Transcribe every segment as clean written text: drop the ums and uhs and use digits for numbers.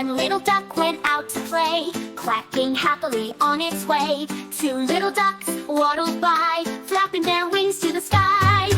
One little duck went out to play, quacking happily on its way. Two little ducks waddled by, flapping their wings to the sky.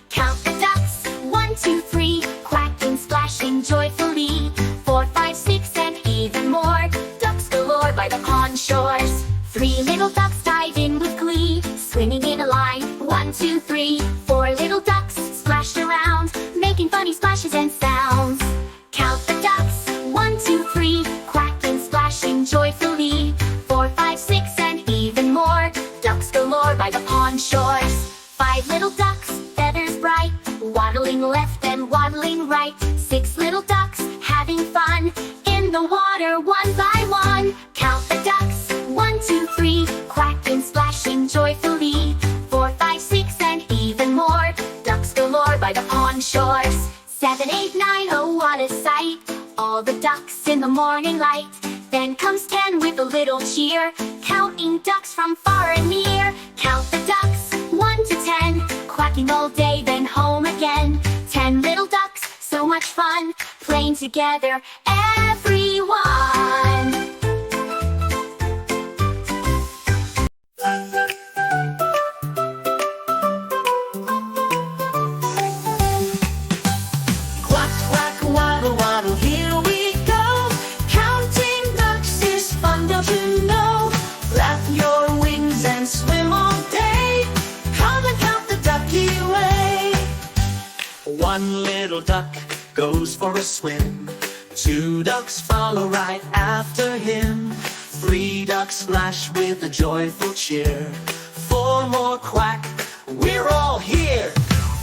Count the ducks, 1, 2, 3, quacking, splashing joyfully. 4, 5, 6, and even more, ducks galore by the pond shores. Three little ducks dived in with glee, swimming in a line. 1, 2, 3, 4 little ducks splashed around, making funny splashes and sounds. Count the ducks, 1, 2, 3, quacking, splashing joyfully. 4, 5, 6, and even more, ducks galore by the pond shores. 5 little ducks, feathers bright, waddling left and waddling right. 6 little ducks, having fun in the water one by one. Count the ducks, 1, 2, 3, quacking, splashing joyfully. 4, 5, 6, and even more, ducks galore by the pond shores. 7, 8, 9, oh what a sight, all the ducks in the morning light. Then comes 10 with a little cheer, counting ducks from far and near. Count the ducks, 1 to 10, quacking all day then home again. 10 little ducks, so much fun, playing together, everyone. Quack, quack, waddle, waddle, here we go. Counting ducks is fun, don't you know? Flap your wings and swim all day. Come and count the ducky way. One little duck goes for a swim. 2 ducks follow right after him. 3 ducks splash with a joyful cheer. 4 more quack, we're all here.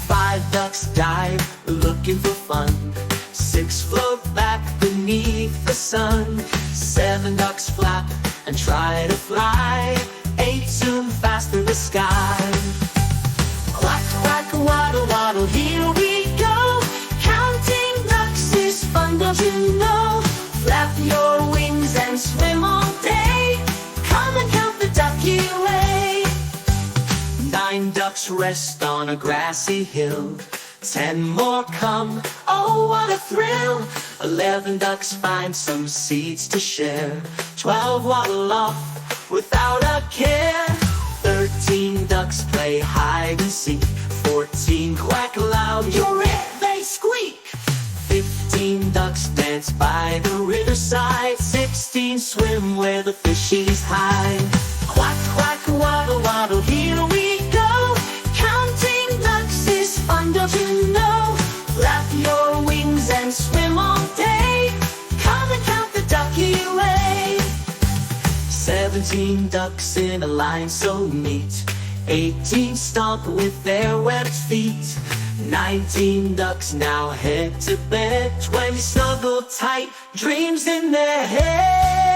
5 ducks dive, looking for fun. 6 float back beneath the sun. 7 ducks flap and try to fly. 8 soon fast through the sky. Quack, quack, waddle, waddle, here we go. Counting ducks is fun, don't you know? Flap your wings and swim all day. Come and count the ducky way. 9 ducks rest on a grassy hill. 10 more come, oh what a thrill. 11 ducks find some seeds to share. 12 waddle off without a care. 13 ducks play hide and seek. 14 quack loud, you're it, they squeak. 15 ducks dance by the riverside. 16 swim where the fishies hide. Quack, quack, waddle, waddle, here we go. Counting ducks is fun, don't you know? Flap your wings and swim all day. Come and count the ducky way. 17 ducks in a line so neat. 18 stomp with their webbed feet. 19 ducks now head to bed. 20 snuggle tight, dreams in their head.